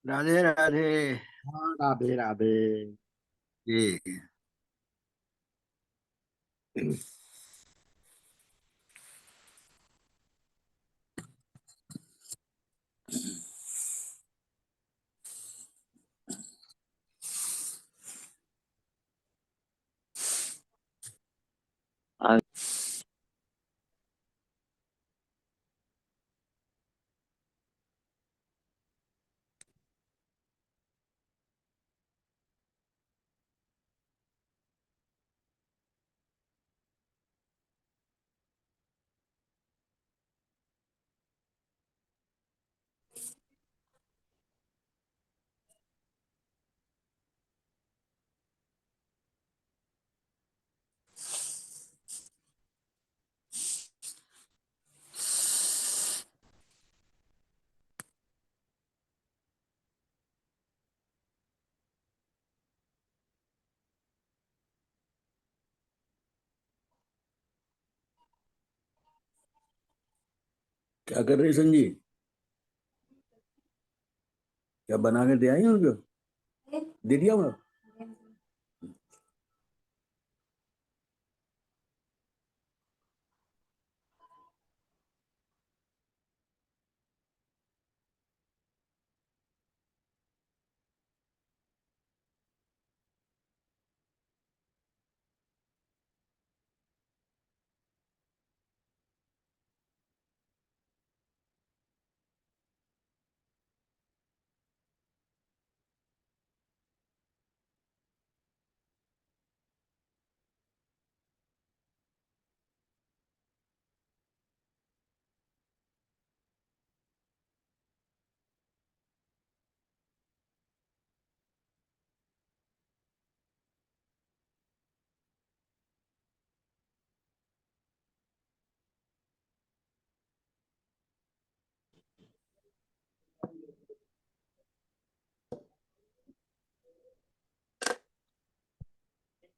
राधे राधे। हाँ, राधे राधे। जी। आज क्या कर रही संजी? क्या बना के दे आई हो उनको? दे दिया वो?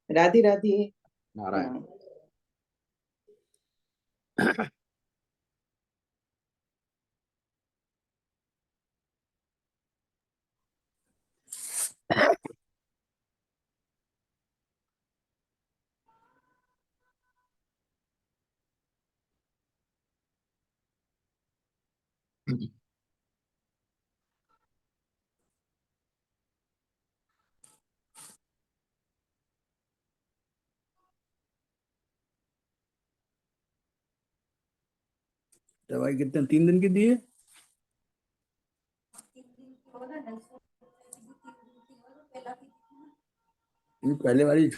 राधे राधे। नारायण। दवाई कितने, 3 दिन की दी है? ये पहले वाली।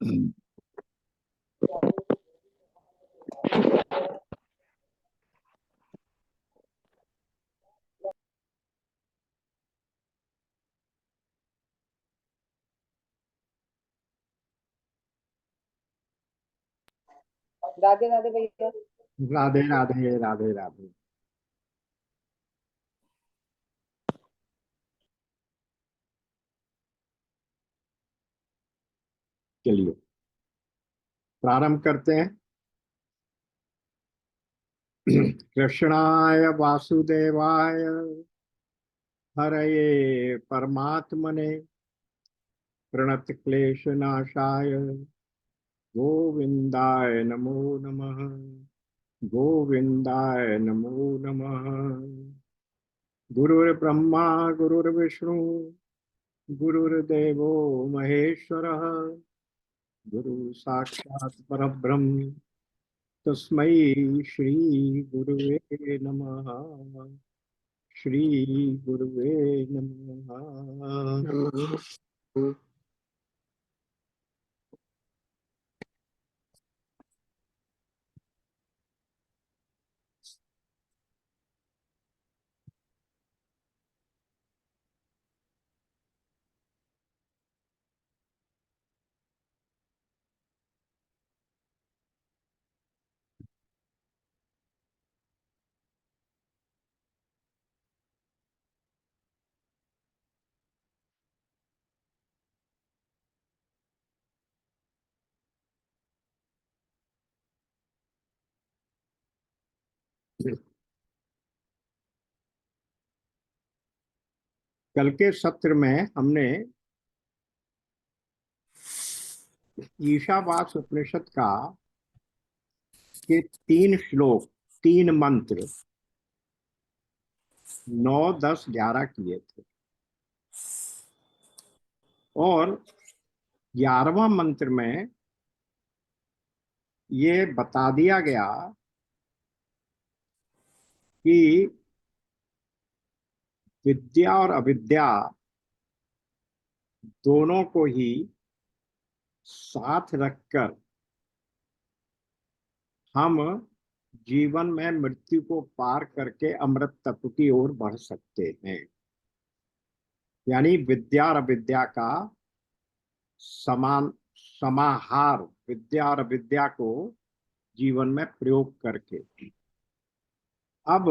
राधे राधे भैया। राधे राधे राधे राधे। चलिए प्रारंभ करते हैं। कृष्णाय वासुदेवाय हरये परमात्मने प्रणत क्लेशनाशाय गोविंदाय नमो नमः। गोविंदाय नमो नमः। गुरुर्ब्रह्मा गुरुर्विष्णु गुरुर्देवो महेश्वरः गुरु साक्षात् परब्रह्म तस्मै श्री गुरुवे नमः। श्री गुरुवे नमः। कल के सत्र में हमने ईशावास उपनिषद का के 3 श्लोक 3 मंत्र 9, 10, 11 किए थे और 11वां मंत्र में ये बता दिया गया कि विद्या और अविद्या दोनों को ही साथ रखकर हम जीवन में मृत्यु को पार करके अमृत तत्व की ओर बढ़ सकते हैं। यानी विद्या और अविद्या का समान समाहार, विद्या और अविद्या को जीवन में प्रयोग करके। अब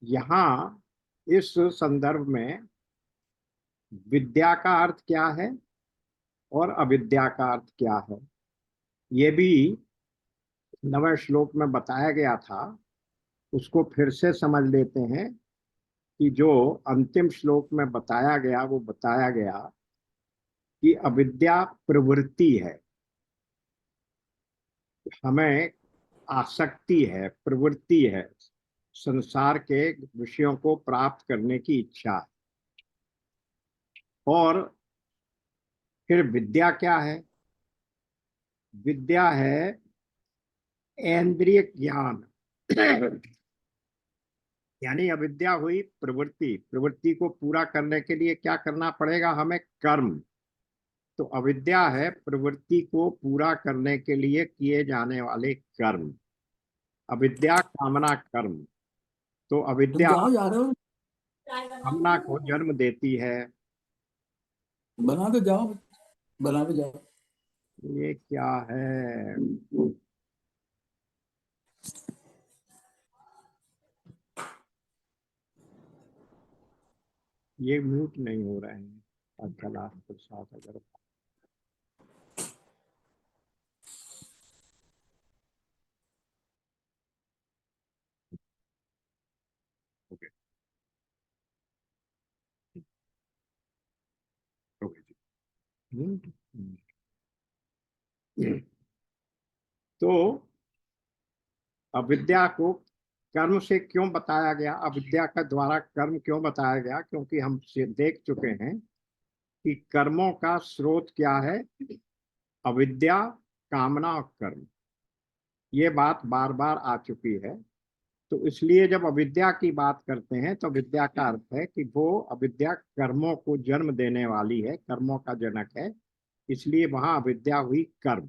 यहाँ इस संदर्भ में विद्या का अर्थ क्या है और अविद्या का अर्थ क्या है, ये भी 9वें श्लोक में बताया गया था। उसको फिर से समझ लेते हैं कि जो अंतिम श्लोक में बताया गया वो बताया गया कि अविद्या प्रवृत्ति है, हमें आसक्ति है, प्रवृत्ति है, संसार के विषयों को प्राप्त करने की इच्छा है। और फिर विद्या क्या है? विद्या है इंद्रिय ज्ञान। यानी अविद्या हुई प्रवृत्ति, प्रवृत्ति को पूरा करने के लिए क्या करना पड़ेगा? हमें कर्म। तो अविद्या है प्रवृत्ति को पूरा करने के लिए किए जाने वाले कर्म, अविद्या कामना कर्म। तो तुम अविद्या कहाँ जा रहे हो? कामना को जन्म देती है। बना के जाओ, बना के जाओ। ये क्या है? ये म्यूट नहीं हो रहे हैं। अकला प्रसाद अगर ओके ओके जी। तो अविद्या को कर्म से क्यों बताया गया, अविद्या का द्वारा कर्म क्यों बताया गया? क्योंकि हम देख चुके हैं कि कर्मों का स्रोत क्या है? अविद्या, कामना और कर्म। ये बात बार बार आ चुकी है। तो इसलिए जब अविद्या की बात करते हैं तो विद्या का अर्थ है कि वो अविद्या कर्मों को जन्म देने वाली है, कर्मों का जनक है। इसलिए वहां अविद्या हुई कर्म।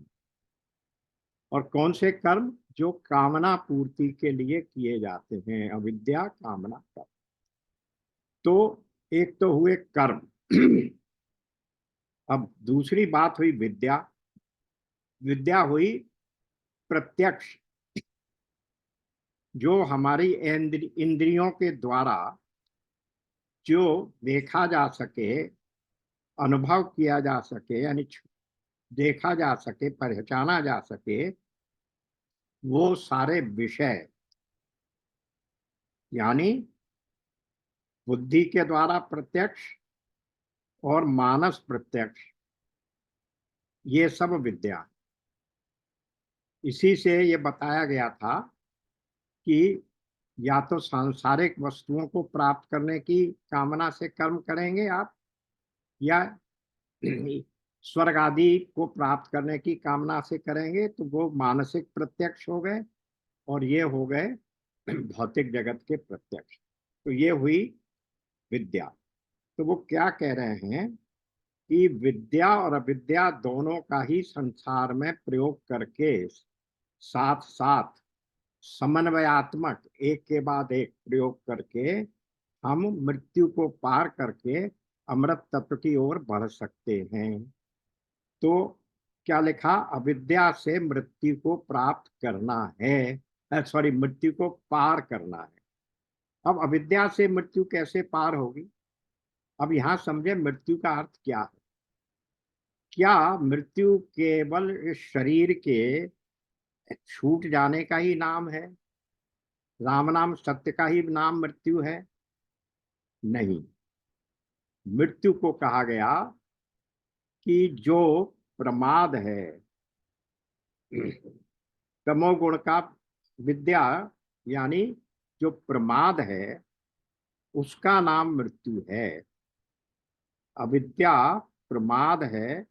और कौन से कर्म? जो कामना पूर्ति के लिए किए जाते हैं, अविद्या कामना कर्म। तो एक तो हुए कर्म। अब दूसरी बात हुई विद्या। विद्या हुई प्रत्यक्ष, जो हमारी इंद्रियों के द्वारा जो देखा जा सके, अनुभव किया जा सके, यानी देखा जा सके, पहचाना जा सके, वो सारे विषय, यानी बुद्धि के द्वारा प्रत्यक्ष और मानस प्रत्यक्ष, ये सब विद्या। इसी से ये बताया गया था कि या तो सांसारिक वस्तुओं को प्राप्त करने की कामना से कर्म करेंगे आप, या स्वर्ग आदि को प्राप्त करने की कामना से करेंगे, तो वो मानसिक प्रत्यक्ष हो गए, और ये हो गए भौतिक जगत के प्रत्यक्ष। तो ये हुई विद्या। तो वो क्या कह रहे हैं कि विद्या और अविद्या दोनों का ही संसार में प्रयोग करके साथ साथ समन्वयात्मक एक के बाद एक प्रयोग करके हम मृत्यु को पार करके अमृत तत्व की ओर बढ़ सकते हैं। तो क्या लिखा? अविद्या से मृत्यु को प्राप्त करना है, सॉरी, मृत्यु को पार करना है। अब अविद्या से मृत्यु कैसे पार होगी? अब यहां समझे मृत्यु का अर्थ क्या है। क्या मृत्यु केवल इस शरीर के छूट जाने का ही नाम है? राम नाम सत्य का ही नाम मृत्यु है? नहीं। मृत्यु को कहा गया कि जो प्रमाद है, तमोगुण का विद्या, यानी जो प्रमाद है, उसका नाम मृत्यु है। अविद्या प्रमाद है।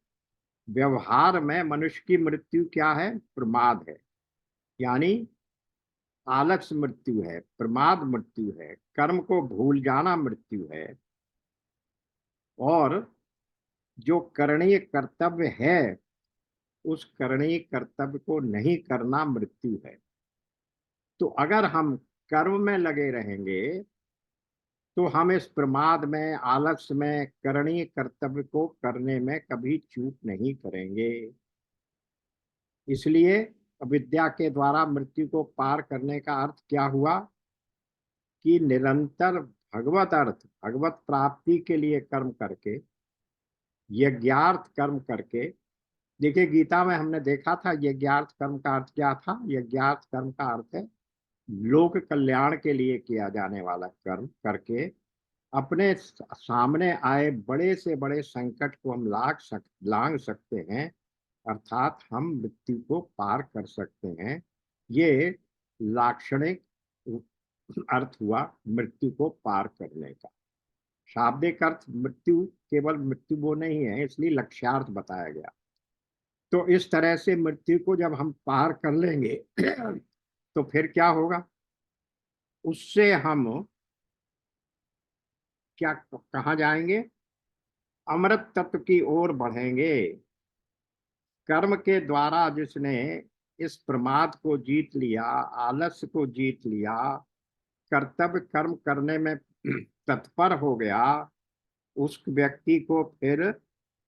व्यवहार में मनुष्य की मृत्यु क्या है? प्रमाद है, यानी आलस्य मृत्यु है, प्रमाद मृत्यु है, कर्म को भूल जाना मृत्यु है। और जो करणीय कर्तव्य है, उस करणीय कर्तव्य को नहीं करना मृत्यु है। तो अगर हम कर्म में लगे रहेंगे तो हम इस प्रमाद में, आलस्य में, करणीय कर्तव्य को करने में कभी चूक नहीं करेंगे। इसलिए अविद्या के द्वारा मृत्यु को पार करने का अर्थ क्या हुआ कि निरंतर भगवत अर्थ, भगवत प्राप्ति के लिए कर्म करके, यज्ञार्थ कर्म करके। देखिए, गीता में हमने देखा था यज्ञार्थ कर्म का अर्थ क्या था। यज्ञार्थ कर्म का अर्थ है लोक कल्याण के लिए किया जाने वाला कर्म करके अपने सामने आए बड़े से बड़े संकट को हम लांग सकते हैं, अर्थात हम मृत्यु को पार कर सकते हैं। ये लाक्षणिक अर्थ हुआ मृत्यु को पार करने का। शाब्दिक अर्थ मृत्यु केवल मृत्यु वो नहीं है, इसलिए लक्ष्यार्थ बताया गया। तो इस तरह से मृत्यु को जब हम पार कर लेंगे तो फिर क्या होगा? उससे हम क्या, कहाँ जाएंगे? अमृत तत्व की ओर बढ़ेंगे। कर्म के द्वारा जिसने इस प्रमाद को जीत लिया, आलस्य को जीत लिया, कर्तव्य कर्म करने में तत्पर हो गया, उस व्यक्ति को फिर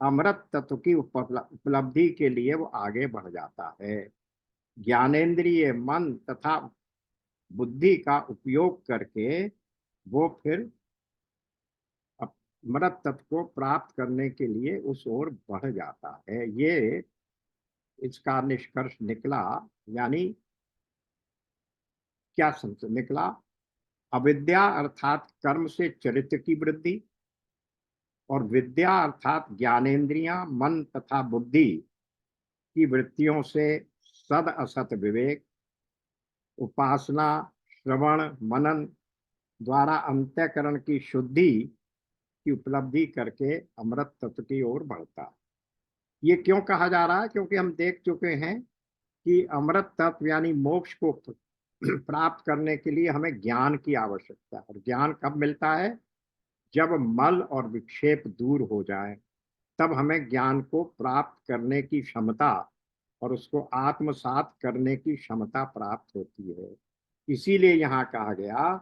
अमृत तत्व की उपलब्धि के लिए वो आगे बढ़ जाता है। ज्ञानेन्द्रिय, मन तथा बुद्धि का उपयोग करके वो फिर अमृत तत्व को प्राप्त करने के लिए उस ओर बढ़ जाता है। ये इसका निष्कर्ष निकला। यानी क्या समझ निकला? अविद्या अर्थात कर्म से चरित्र की वृद्धि, और विद्या अर्थात ज्ञानेन्द्रियां, मन तथा बुद्धि की वृत्तियों से सद असत विवेक, उपासना, श्रवण, मनन द्वारा अंतःकरण की शुद्धि की उपलब्धि करके अमृत तत्व की ओर बढ़ता है। ये क्यों कहा जा रहा है? क्योंकि हम देख चुके हैं कि अमृत तत्व यानी मोक्ष को प्राप्त करने के लिए हमें ज्ञान की आवश्यकता है। और ज्ञान कब मिलता है? जब मल और विक्षेप दूर हो जाए, तब हमें ज्ञान को प्राप्त करने की क्षमता और उसको आत्मसात करने की क्षमता प्राप्त होती है। इसीलिए यहाँ कहा गया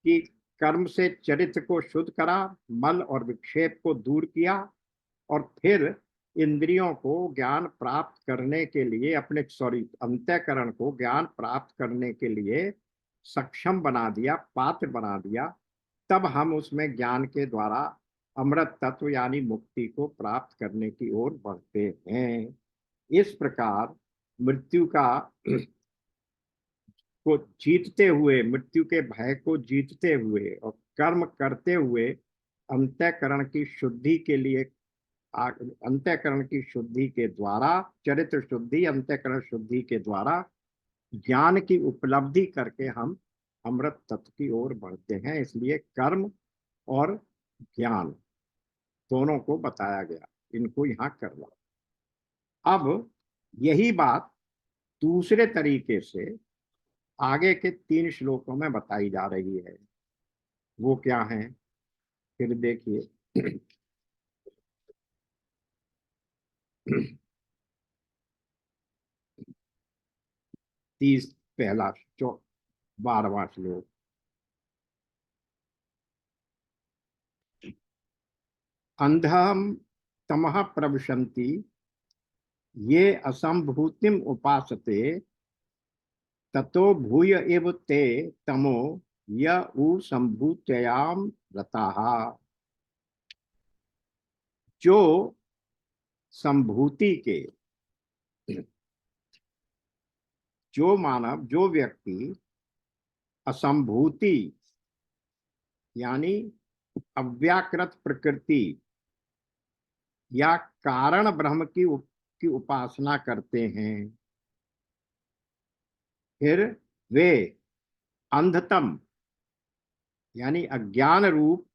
कि कर्म से चरित्र को शुद्ध करा, मल और विक्षेप को दूर किया, और फिर इंद्रियों को ज्ञान प्राप्त करने के लिए, अपने अंतःकरण को ज्ञान प्राप्त करने के लिए सक्षम बना दिया, पात्र बना दिया। तब हम उसमें ज्ञान के द्वारा अमृत तत्व यानी मुक्ति को प्राप्त करने की ओर बढ़ते हैं। इस प्रकार मृत्यु का को जीतते हुए, मृत्यु के भय को जीतते हुए और कर्म करते हुए अंतःकरण की शुद्धि के लिए, अंतःकरण की शुद्धि के द्वारा, चरित्र शुद्धि, अंतःकरण शुद्धि के द्वारा ज्ञान की उपलब्धि करके हम अमृत तत्व की ओर बढ़ते हैं। इसलिए कर्म और ज्ञान दोनों को बताया गया, इनको यहाँ करना। अब यही बात दूसरे तरीके से आगे के 3 श्लोकों में बताई जा रही है। वो क्या है, फिर देखिए। 30 पहला 12वां श्लोक। अंधम तमः प्रविशन्ति ये असंभूतिम उपासते ततो भूय एव ते तमो य उ संभूत्याम रताः। जो संभूति के, जो मानव, जो व्यक्ति असंभूति यानी अव्याकृत प्रकृति या कारण ब्रह्म की उपासना करते हैं, फिर वे अंधतम यानी अज्ञान रूप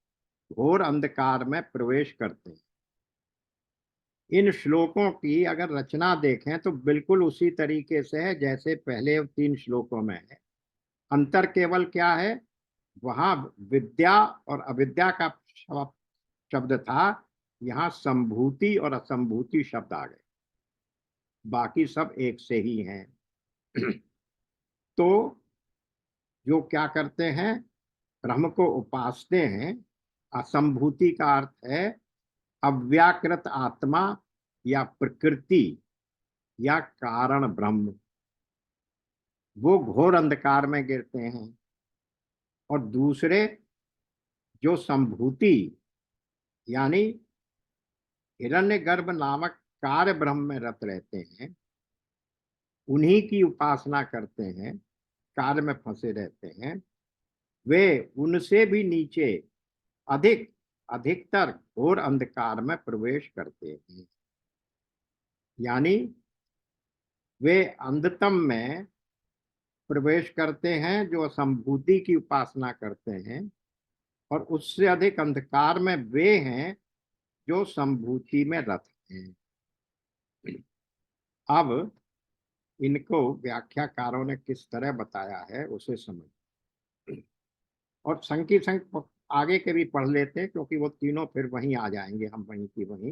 घोर अंधकार में प्रवेश करते हैं। इन श्लोकों की अगर रचना देखें तो बिल्कुल उसी तरीके से है जैसे पहले 3 श्लोकों में है। अंतर केवल क्या है, वहां विद्या और अविद्या का शब्द था, यहाँ संभूति और असंभूति शब्द आ गए, बाकी सब एक से ही हैं। तो जो क्या करते हैं, ब्रह्म को उपासते हैं। असंभूति का अर्थ है अव्याकृत आत्मा या प्रकृति या कारण ब्रह्म, वो घोर अंधकार में गिरते हैं। और दूसरे जो संभूति यानी हिरण्यगर्भ नामक कार्य ब्रह्म में रत रहते हैं, उन्हीं की उपासना करते हैं, कार्य में फंसे रहते हैं, वे उनसे भी नीचे अधिकतर घोर अंधकार में प्रवेश करते हैं। यानी वे अंधतम में प्रवेश करते हैं जो संभूति की उपासना करते हैं, और उससे अधिक अंधकार में वे हैं जो संभूति में रत हैं। अब इनको व्याख्याकारों ने किस तरह बताया है उसे समझ, और संग संग आगे के भी पढ़ लेते क्योंकि वो तीनों फिर वहीं आ जाएंगे, हम वहीं की वहीं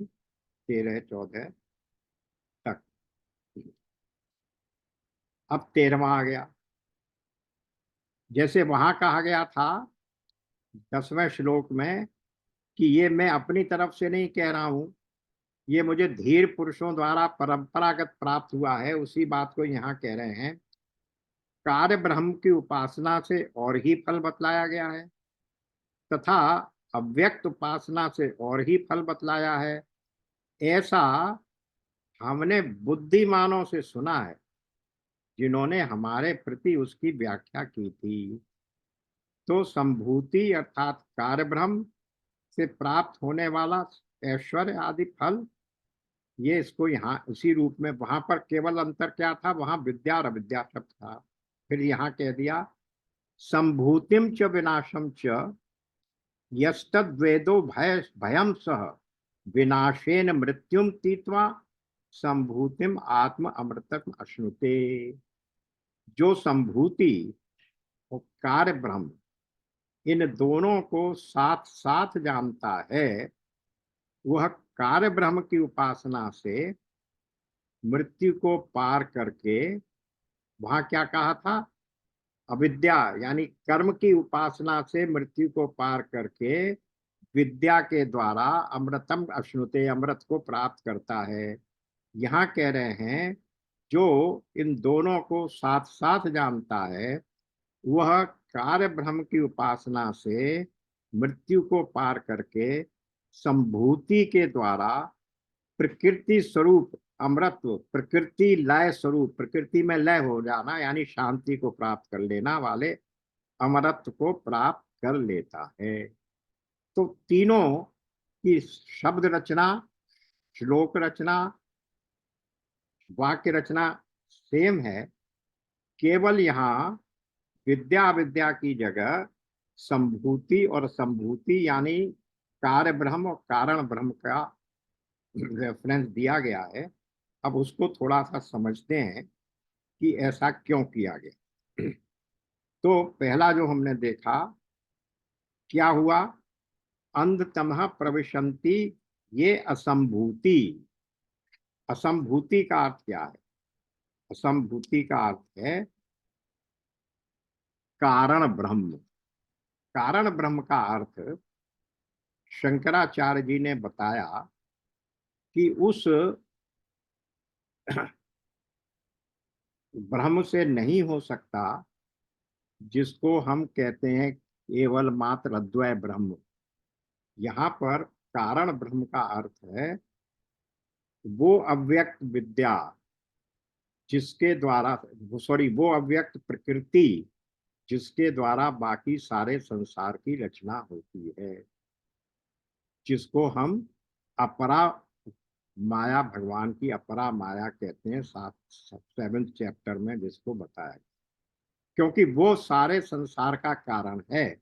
13-14 तक। अब 13वां आ गया। जैसे वहां कहा गया था 10वें श्लोक में कि ये मैं अपनी तरफ से नहीं कह रहा हूं, ये मुझे धीर पुरुषों द्वारा परंपरागत प्राप्त हुआ है, उसी बात को यहाँ कह रहे हैं। कार्य ब्रह्म की उपासना से और ही फल बतलाया गया है तथा अव्यक्त उपासना से और ही फल बतलाया है, ऐसा हमने बुद्धिमानों से सुना है जिन्होंने हमारे प्रति उसकी व्याख्या की थी। तो संभूति अर्थात कार्य ब्रह्म से प्राप्त होने वाला ऐश्वर्य आदि फल, ये इसको यहाँ इसी रूप में, वहां पर केवल अंतर क्या था, वहां विद्या और अविद्या शब्द था, फिर यहाँ कह दिया संभूतिम च विनाशम च यस्तद्वेदो भयम सह विनाशेन मृत्युम तीत्वा संभूतिम आत्म अमृतम अश्नुते। जो संभूति और कार्य ब्रह्म इन दोनों को साथ साथ जानता है, वह कार्य ब्रह्म की उपासना से मृत्यु को पार करके, वहां क्या कहा था, अविद्या यानी कर्म की उपासना से मृत्यु को पार करके विद्या के द्वारा अमृतम अश्नुते, अमृत को प्राप्त करता है। यहाँ कह रहे हैं जो इन दोनों को साथ साथ जानता है वह कार्य ब्रह्म की उपासना से मृत्यु को पार करके संभूति के द्वारा प्रकृति स्वरूप अमृतत्व, प्रकृति लय स्वरूप, प्रकृति में लय हो जाना यानी शांति को प्राप्त कर लेना वाले अमरत्व को प्राप्त कर लेता है। तो तीनों की शब्द रचना, श्लोक रचना, वाक्य रचना सेम है, केवल यहाँ विद्या विद्या की जगह संभूति और संभूति यानी कार्य ब्रह्म और कारण ब्रह्म का रेफरेंस दिया गया है। अब उसको थोड़ा सा समझते हैं कि ऐसा क्यों किया गया। तो पहला जो हमने देखा, क्या हुआ, अंधतमः प्रविशन्ति, ये असंभूति। असंभूति का अर्थ क्या है? असंभूति का अर्थ है कारण ब्रह्म। कारण ब्रह्म का अर्थ शंकराचार्य जी ने बताया कि उस ब्रह्म से नहीं हो सकता जिसको हम कहते हैं केवल मात्र अद्वय ब्रह्म। यहाँ पर कारण ब्रह्म का अर्थ है वो अव्यक्त विद्या जिसके द्वारा, वो अव्यक्त प्रकृति जिसके द्वारा बाकी सारे संसार की रचना होती है, जिसको हम अपरा माया, भगवान की अपरा माया कहते हैं, 7वें चैप्टर में जिसको बताया, क्योंकि वो सारे संसार का कारण है।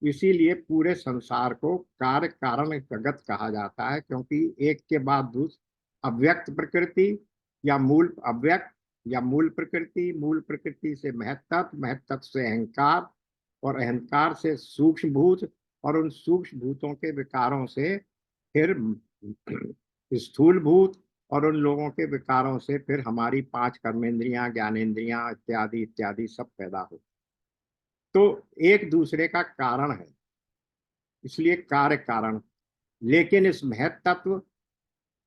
इसीलिए पूरे संसार को कार्य कारण जगत कहा जाता है, क्योंकि एक के बाद दूसरा अव्यक्त प्रकृति या मूल अव्यक्त या मूल प्रकृति, मूल प्रकृति से महत्तत्व, महत्तत्व से अहंकार और अहंकार से सूक्ष्म भूत और उन सूक्ष्म भूतों के विकारों से फिर स्थूल भूत और उन लोगों के विकारों से फिर हमारी 5 कर्मेंद्रियां, ज्ञानेंद्रियां इत्यादि इत्यादि सब पैदा हो। तो एक दूसरे का कारण है, इसलिए कार्य कारण। लेकिन इस महत्तत्व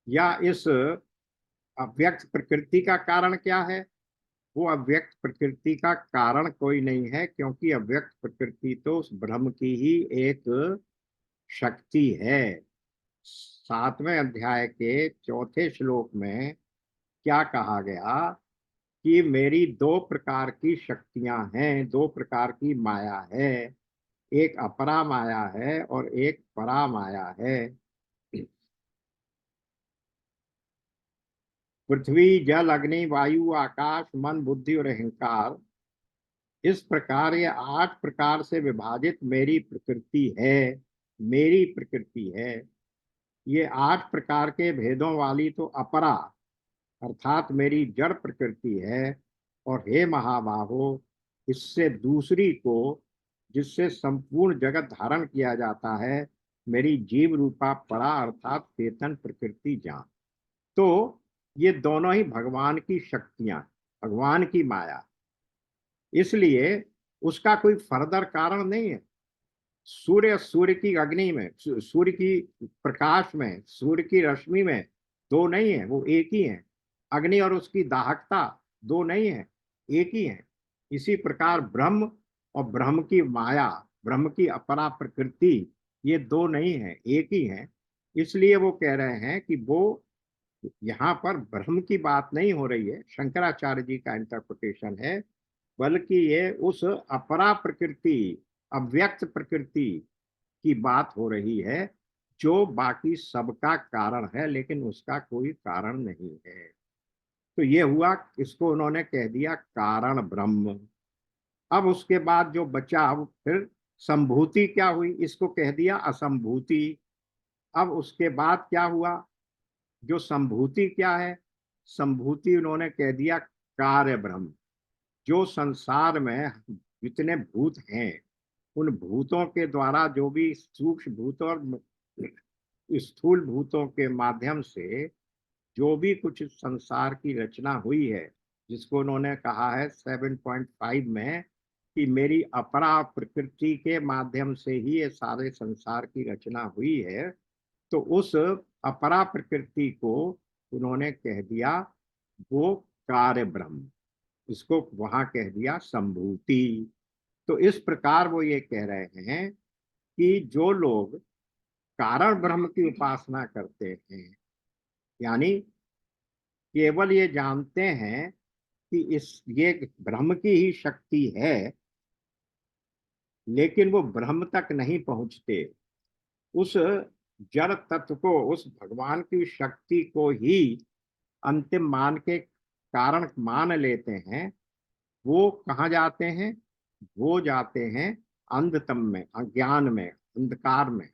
या इस अव्यक्त प्रकृति का कारण क्या है? वो अव्यक्त प्रकृति का कारण कोई नहीं है, क्योंकि अव्यक्त प्रकृति तो उस ब्रह्म की ही एक शक्ति है। 7वें अध्याय के 4थे श्लोक में क्या कहा गया कि मेरी 2 प्रकार की शक्तियां हैं, 2 प्रकार की माया है, एक अपरा माया है और एक परा माया है। पृथ्वी, जल, अग्नि, वायु, आकाश, मन, बुद्धि और अहंकार, इस प्रकार ये 8 प्रकार से विभाजित मेरी प्रकृति है, मेरी प्रकृति है। ये 8 प्रकार के भेदों वाली तो अपरा अर्थात मेरी जड़ प्रकृति है। और हे महाबाहो, इससे दूसरी को, जिससे संपूर्ण जगत धारण किया जाता है, मेरी जीव रूपा परा अर्थात चेतन प्रकृति जान। तो ये दोनों ही भगवान की शक्तियां, भगवान की माया, इसलिए उसका कोई फर्दर कारण नहीं है। सूर्य की अग्नि में, सूर्य की प्रकाश में, सूर्य की रश्मि में 2 नहीं है, वो एक ही है। अग्नि और उसकी दाहकता 2 नहीं है, एक ही है। इसी प्रकार ब्रह्म और ब्रह्म की माया, ब्रह्म की अपरा प्रकृति, ये 2 नहीं है, एक ही है। इसलिए वो कह रहे हैं कि वो यहाँ पर ब्रह्म की बात नहीं हो रही है, शंकराचार्य जी का इंटरप्रिटेशन है, बल्कि ये उस अपरा प्रकृति, अव्यक्त प्रकृति की बात हो रही है, जो बाकी सबका कारण है लेकिन उसका कोई कारण नहीं है। तो ये हुआ, इसको उन्होंने कह दिया कारण ब्रह्म। अब उसके बाद जो बचा, अब फिर संभूति क्या हुई, इसको कह दिया असंभूति। अब उसके बाद क्या हुआ, जो संभूति क्या है, संभूति उन्होंने कह दिया कार्य ब्रह्म। जो संसार में जितने भूत हैं, उन भूतों के द्वारा जो भी सूक्ष्म भूत और स्थूल भूतों के माध्यम से जो भी कुछ संसार की रचना हुई है, जिसको उन्होंने कहा है 7.5 में कि मेरी अपरा प्रकृति के माध्यम से ही ये सारे संसार की रचना हुई है, तो उस अपरा प्रकृति को उन्होंने कह दिया वो कार्य ब्रह्म, इसको वहां कह दिया संभूति। तो इस प्रकार वो ये कह रहे हैं कि जो लोग कारण ब्रह्म की उपासना करते हैं, यानी केवल ये जानते हैं कि ये ब्रह्म की ही शक्ति है, लेकिन वो ब्रह्म तक नहीं पहुंचते, उस जड़ तत्व को, उस भगवान की शक्ति को ही अंतिम मान के कारण मान लेते हैं, वो कहाँ जाते हैं? वो जाते हैं अंधतम में, अज्ञान में, अंधकार में,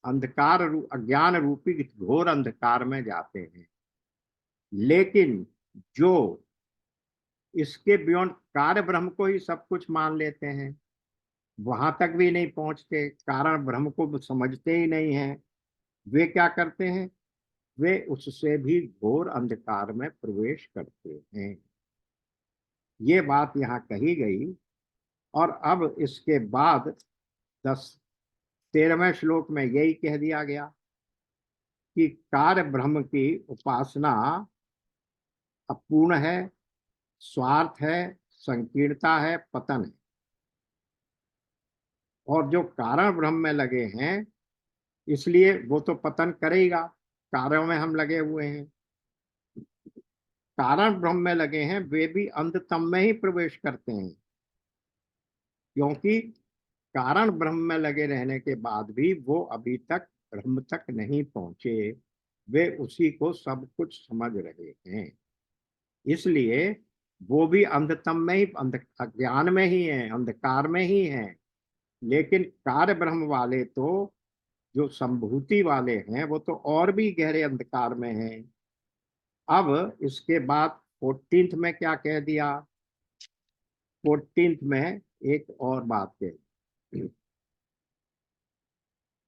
अज्ञान रूपी घोर अंधकार में जाते हैं। लेकिन जो इसके बियॉन्ड कार्य ब्रह्म को ही सब कुछ मान लेते हैं, वहां तक भी नहीं पहुंचते, कारण ब्रह्म को समझते ही नहीं है, वे क्या करते हैं? वे उससे भी घोर अंधकार में प्रवेश करते हैं। ये बात यहाँ कही गई। और अब इसके बाद 13वें श्लोक में यही कह दिया गया कि कार्य ब्रह्म की उपासना अपूर्ण है, स्वार्थ है, संकीर्णता है, पतन है। और जो कारण ब्रह्म में लगे हैं, इसलिए वो तो पतन करेगा, कार्यों में हम लगे हुए हैं। कारण ब्रह्म में लगे हैं, वे भी अंधतम में ही प्रवेश करते हैं, क्योंकि कारण ब्रह्म में लगे रहने के बाद भी वो अभी तक ब्रह्म तक नहीं पहुंचे, वे उसी को सब कुछ समझ रहे हैं, इसलिए वो भी अंधतम में ही, अज्ञान में ही है, अंधकार में ही है। लेकिन कार्य ब्रह्म वाले तो, जो संभूति वाले हैं, वो तो और भी गहरे अंधकार में हैं। अब इसके बाद 14th में क्या कह दिया? 14th में एक और बात कह,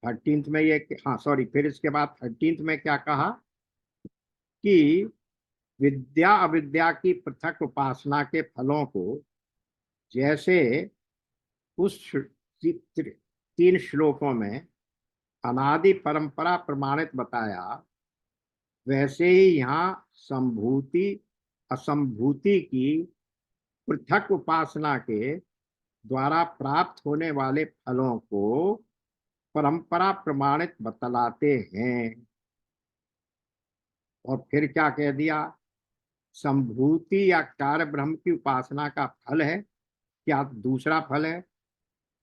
13th में ये, हाँ सॉरी, फिर इसके बाद 13th में क्या कहा कि विद्या अविद्या की पृथक उपासना के फलों को जैसे उस 3 श्लोकों में अनादि परंपरा प्रमाणित बताया, वैसे ही यहाँ संभूति असंभूति की पृथक उपासना के द्वारा प्राप्त होने वाले फलों को परंपरा प्रमाणित बतलाते हैं। और फिर क्या कह दिया? संभूति या कार्य ब्रह्म की उपासना का फल है क्या? दूसरा फल है,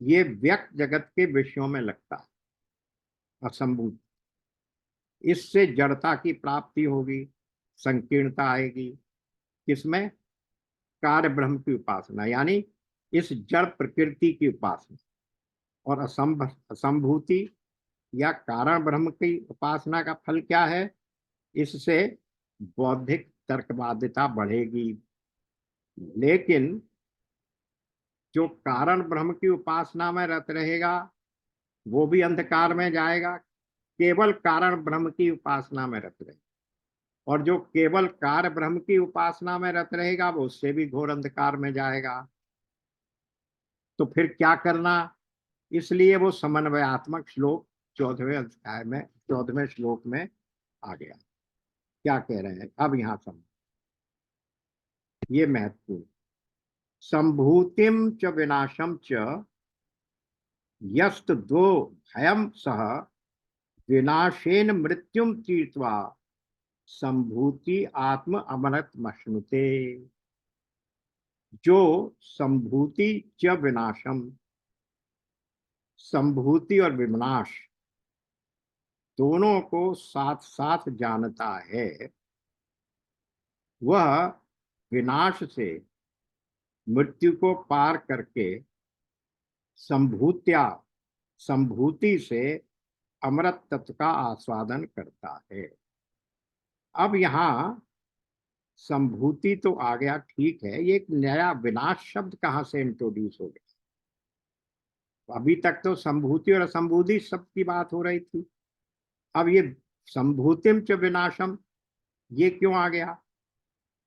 ये व्यक्त जगत के विषयों में लगता है असंभूत, इससे जड़ता की प्राप्ति होगी, संकीर्णता आएगी। किसमें? कार्य ब्रह्म की उपासना, यानी इस जड़ प्रकृति की उपासना। और असंभूति या कारण ब्रह्म की उपासना का फल क्या है? इससे बौद्धिक तर्कवादिता बढ़ेगी। लेकिन जो कारण ब्रह्म की उपासना में रत रहेगा, वो भी अंधकार में जाएगा, केवल कारण ब्रह्म की उपासना में रत रहेगा। और जो केवल कार्य ब्रह्म की उपासना में रत रहेगा, वो उससे भी घोर अंधकार में जाएगा। तो फिर क्या करना? इसलिए वो समन्वयात्मक श्लोक 14वें अध्याय में, 14वें श्लोक में आ गया। क्या कह रहे हैं अब यहां समझ, ये महत्वपूर्ण। संभूतिम च विनाशम च यस्त दो भयम सह विनाशेन मृत्युम तीर्त्वा संभूति आत्म अमृत मश्नुते। जो संभूति च विनाशम, संभूति और विनाश दोनों को साथ साथ जानता है, वह विनाश से, मृत्यु को पार करके संभूति से अमृत तत्व का आस्वादन करता है। अब यहाँ संभूति तो आ गया, ठीक है, ये एक नया विनाश शब्द कहाँ से इंट्रोड्यूस हो गया? अभी तक तो संभूति और असंभूति शब्द की बात हो रही थी, अब ये संभूतिम च विनाशम, ये क्यों आ गया?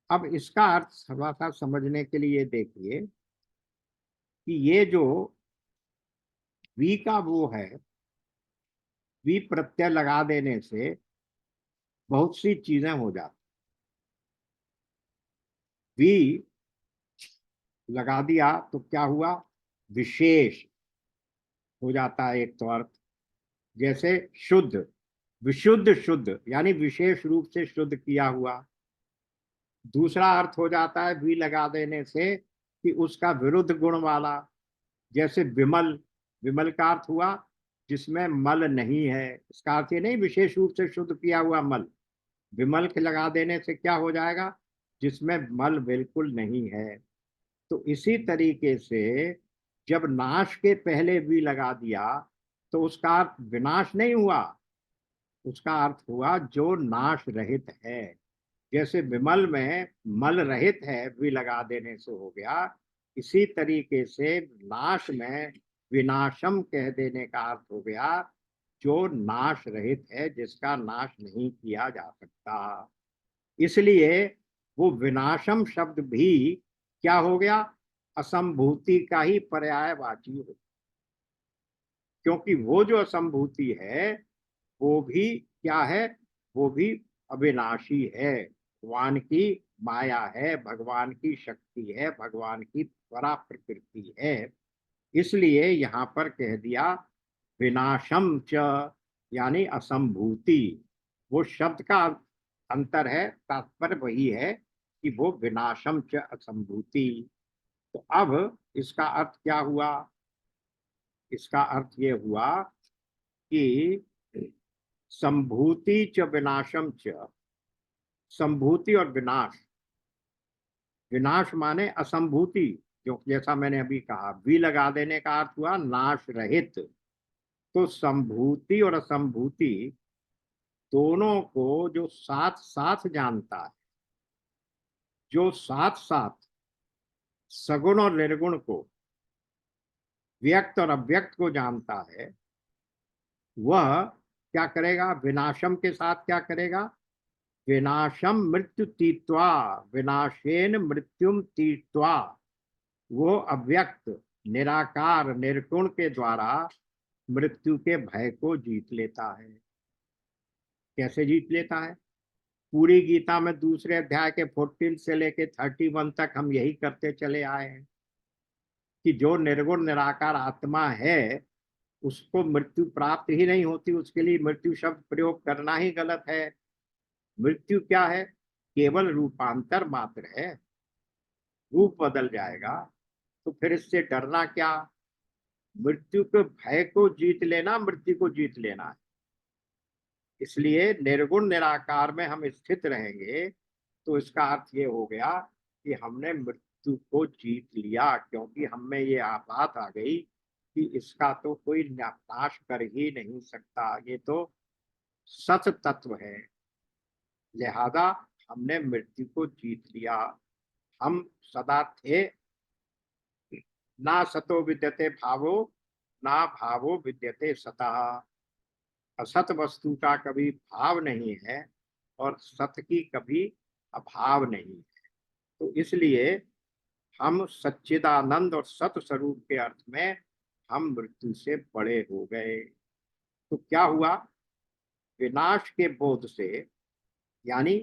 अब इसका अर्थ थोड़ा सा समझने के लिए देखिए कि ये जो वी का वो है, वी प्रत्यय लगा देने से बहुत सी चीजें हो जाती। वी लगा दिया तो क्या हुआ? विशेष हो जाता है एक तो अर्थ, जैसे शुद्ध, विशुद्ध, शुद्ध यानी विशेष रूप से शुद्ध किया हुआ। दूसरा अर्थ हो जाता है वी लगा देने से कि उसका विरुद्ध गुण वाला, जैसे विमल, विमल का अर्थ हुआ जिसमें मल नहीं है। इसका अर्थ ये नहीं विशेष रूप से शुद्ध किया हुआ मल। विमल के लगा देने से क्या हो जाएगा? जिसमें मल बिल्कुल नहीं है। तो इसी तरीके से जब नाश के पहले वी लगा दिया तो उसका अर्थ विनाश नहीं हुआ, उसका अर्थ हुआ जो नाश रहित है। जैसे विमल में मल रहित है, वी लगा देने से हो गया। इसी तरीके से नाश में विनाशम कह देने का अर्थ हो गया जो नाश रहित है, जिसका नाश नहीं किया जा सकता। इसलिए वो विनाशम शब्द भी क्या हो गया? असंभूति का ही पर्यायवाची हो, क्योंकि वो जो असंभूति है वो भी क्या है? वो भी अविनाशी है, भगवान की माया है, भगवान की शक्ति है, भगवान की परा प्रकृति है। इसलिए यहाँ पर कह दिया विनाशम च, यानी असंभूति। वो शब्द का अंतर है, तात्पर्य वही है कि वो विनाशम च असंभूति। तो अब इसका अर्थ क्या हुआ? इसका अर्थ ये हुआ कि संभूति च विनाशम च, संभूति और विनाश, विनाश माने असंभूति, जो जैसा मैंने अभी कहा वी लगा देने का अर्थ हुआ नाश रहित। तो संभूति और असंभूति दोनों को जो साथ साथ जानता है, जो साथ साथ सगुण और निर्गुण को, व्यक्त और अव्यक्त को जानता है, वह क्या करेगा? विनाशम के साथ क्या करेगा? विनाशम मृत्यु तीत्वा, विनाशेन मृत्युम तीत्वा, वो अव्यक्त निराकार निर्गुण के द्वारा मृत्यु के भय को जीत लेता है। कैसे जीत लेता है? पूरी गीता में दूसरे अध्याय के 14 से लेके 31 तक हम यही करते चले आए हैं कि जो निर्गुण निराकार आत्मा है उसको मृत्यु प्राप्त ही नहीं होती, उसके लिए मृत्यु शब्द प्रयोग करना ही गलत है। मृत्यु क्या है? केवल रूपांतर मात्र है, रूप बदल जाएगा। तो फिर इससे डरना क्या? मृत्यु के भय को जीत लेना, मृत्यु को जीत लेना है। इसलिए निर्गुण निराकार में हम स्थित रहेंगे तो इसका अर्थ ये हो गया कि हमने मृत्यु को जीत लिया, क्योंकि हमें ये बात आ गई कि इसका तो कोई नाश कर ही नहीं सकता, ये तो सत तत्व है। लिहाजा हमने मृत्यु को जीत लिया। हम सदा थे ना सतो विद्यते भावो, ना भावो विद्यते सतः। असत वस्तु का कभी भाव नहीं है और सत की कभी अभाव नहीं है। तो इसलिए हम सच्चिदानंद और सत स्वरूप के अर्थ में हम मृत्यु से बड़े हो गए। तो क्या हुआ? विनाश के बोध से, यानी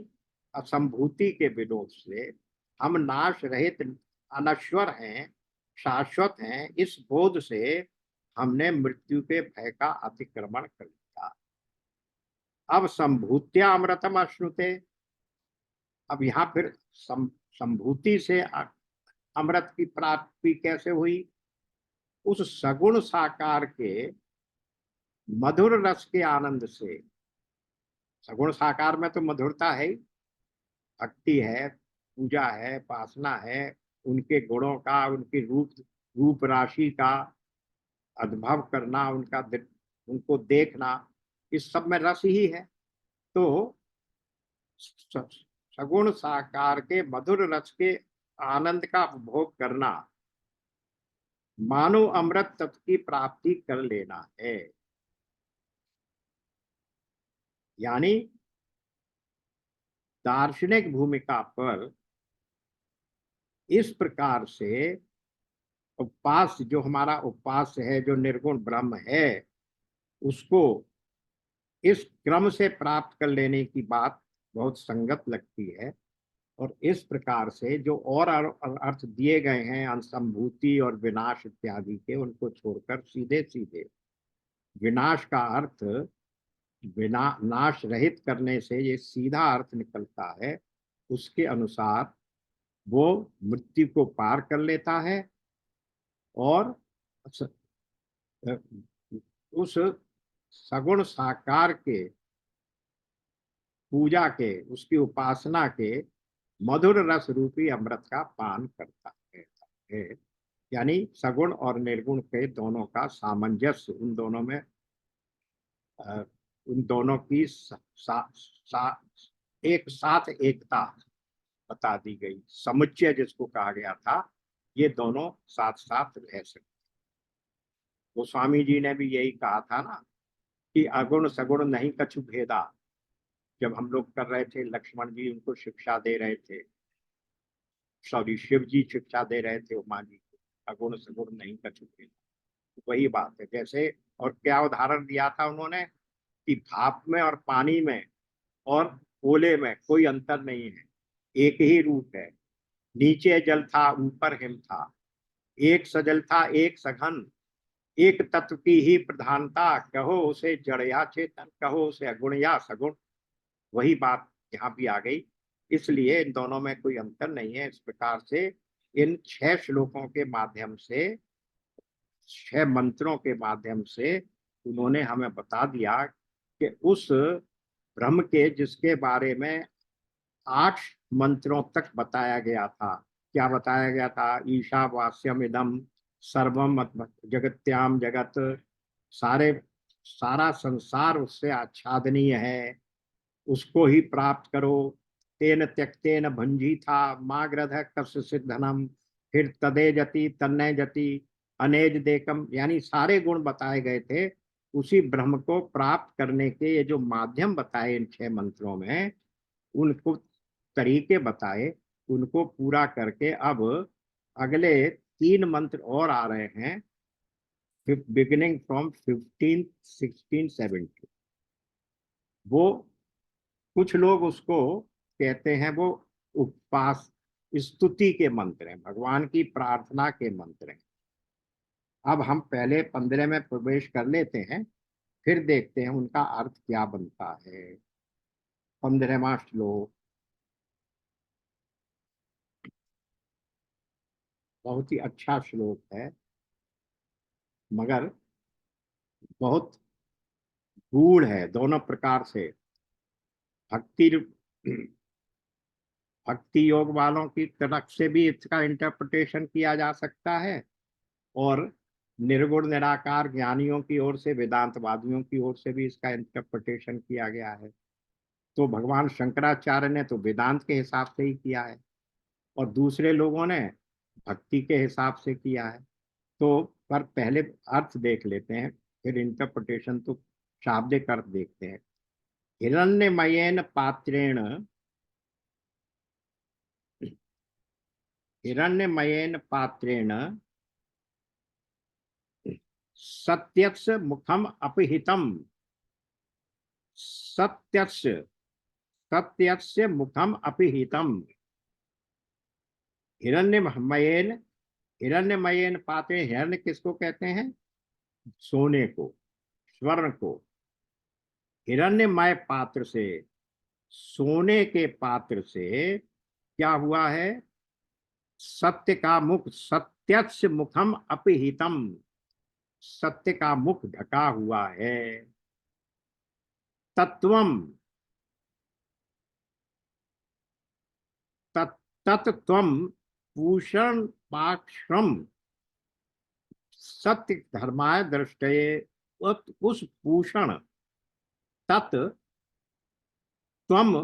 असंभूति के विरोध से हम नाश रहित अनश्वर हैं, शाश्वत हैं, इस बोध से हमने मृत्यु के भय का अतिक्रमण कर लिया। अब संभूत्या अमृतम अश्नुते, अब यहाँ फिर संभूति से अमृत की प्राप्ति कैसे हुई? उस सगुण साकार के मधुर रस के आनंद से। सगुण साकार में तो मधुरता है, भक्ति है, पूजा है, उपासना है, उनके गुणों का, उनकी रूप राशि का अनुभव करना, उनको देखना, इस सब में रस ही है। तो सगुण साकार के मधुर रस के आनंद का उपभोग करना मानो अमृत तत्व की प्राप्ति कर लेना है। यानी दार्शनिक भूमिका पर इस प्रकार से उपास्य, जो हमारा उपास्य है, जो निर्गुण ब्रह्म है, उसको इस क्रम से प्राप्त कर लेने की बात बहुत संगत लगती है। और इस प्रकार से जो और अर्थ दिए गए हैं असंभूति और विनाश इत्यादि के, उनको छोड़कर सीधे सीधे विनाश का अर्थ नाश रहित करने से ये सीधा अर्थ निकलता है। उसके अनुसार वो मृत्यु को पार कर लेता है और उस सगुण साकार के पूजा के, उसकी उपासना के मधुर रस रूपी अमृत का पान करता है। यानी सगुण और निर्गुण के दोनों का सामंजस्य, उन दोनों में उन दोनों की एक साथ एकता बता दी गई, समुच्चय जिसको कहा गया था, ये दोनों साथ साथ रह सकते। गोस्वामी जी ने भी यही कहा था ना कि अगुण सगुण नहीं कछु भेदा। जब हम लोग कर रहे थे, लक्ष्मण जी उनको शिक्षा दे रहे थे, सॉरी शिव जी शिक्षा दे रहे थे उमा जी को, अगुण सगुण नहीं कछु भेदा। वही बात है। जैसे, और क्या उदाहरण दिया था उन्होंने कि भाप में और पानी में और ओले में कोई अंतर नहीं है, एक ही रूप है। नीचे जल था, ऊपर हिम था, एक सजल था एक सघन, एक तत्व की ही प्रधानता, कहो उसे जड़ या चेतन, कहो उसे अगुण या सगुण। वही बात यहाँ भी आ गई। इसलिए इन दोनों में कोई अंतर नहीं है। इस प्रकार से इन 6 श्लोकों के माध्यम से, 6 मंत्रों के माध्यम से उन्होंने हमें बता दिया कि उस ब्रह्म के जिसके बारे में 8 मंत्रों तक बताया गया था। क्या बताया गया था? ईशावास्यम इदम सर्वम जगत्याम जगत, सारा संसार उससे आच्छादनीय है, उसको ही प्राप्त करो। तेन त्यक्तेन भंजी था माग्रध कस्य सिद्धनम, फिर तदे जति तन्ने जति अनेज देकम, यानी सारे गुण बताए गए थे। उसी ब्रह्म को प्राप्त करने के ये जो माध्यम बताए इन 6 मंत्रों में, उनको तरीके बताए, उनको पूरा करके अब अगले 3 मंत्र और आ रहे हैं, बिगिनिंग फ्रॉम 15, 16, 17। वो कुछ लोग उसको कहते हैं, वो उपवास स्तुति के मंत्र हैं, भगवान की प्रार्थना के मंत्र हैं। अब हम पहले 15 में प्रवेश कर लेते हैं, फिर देखते हैं उनका अर्थ क्या बनता है। 15वां श्लोक बहुत ही अच्छा श्लोक है, मगर बहुत गूढ़ है दोनों प्रकार से। भक्ति भक्ति योग वालों की तरफ से भी इसका इंटरप्रिटेशन किया जा सकता है, और निर्गुण निराकार ज्ञानियों की ओर से, वेदांतवादियों की ओर से भी इसका इंटरप्रिटेशन किया गया है। तो भगवान शंकराचार्य ने तो वेदांत के हिसाब से ही किया है, और दूसरे लोगों ने भक्ति के हिसाब से किया है। तो पर पहले अर्थ देख लेते हैं, फिर इंटरप्रिटेशन तो शाब्दिक अर्थ देखते हैं। हिरण्यमयेन पात्रेण, हिरण्यमयेन पात्रेण सत्यस्य मुखम अपहितम, सत्यस्य सत्यस्य मुखम अपहितम। हिरण्यमयेन, हिरण्यमयेन पात्रे, हिरण्य किसको कहते हैं? सोने को, स्वर्ण को। हिरण्यमय पात्र से, सोने के पात्र से क्या हुआ है? सत्य का मुख, सत्यस्य मुखम अपहितम, सत्य का मुख ढका हुआ है। तत्वम, तत्त्वम पूषण पाक्षम, सत्य धर्माय दृष्टये, उस पूषण, तत् त्वम,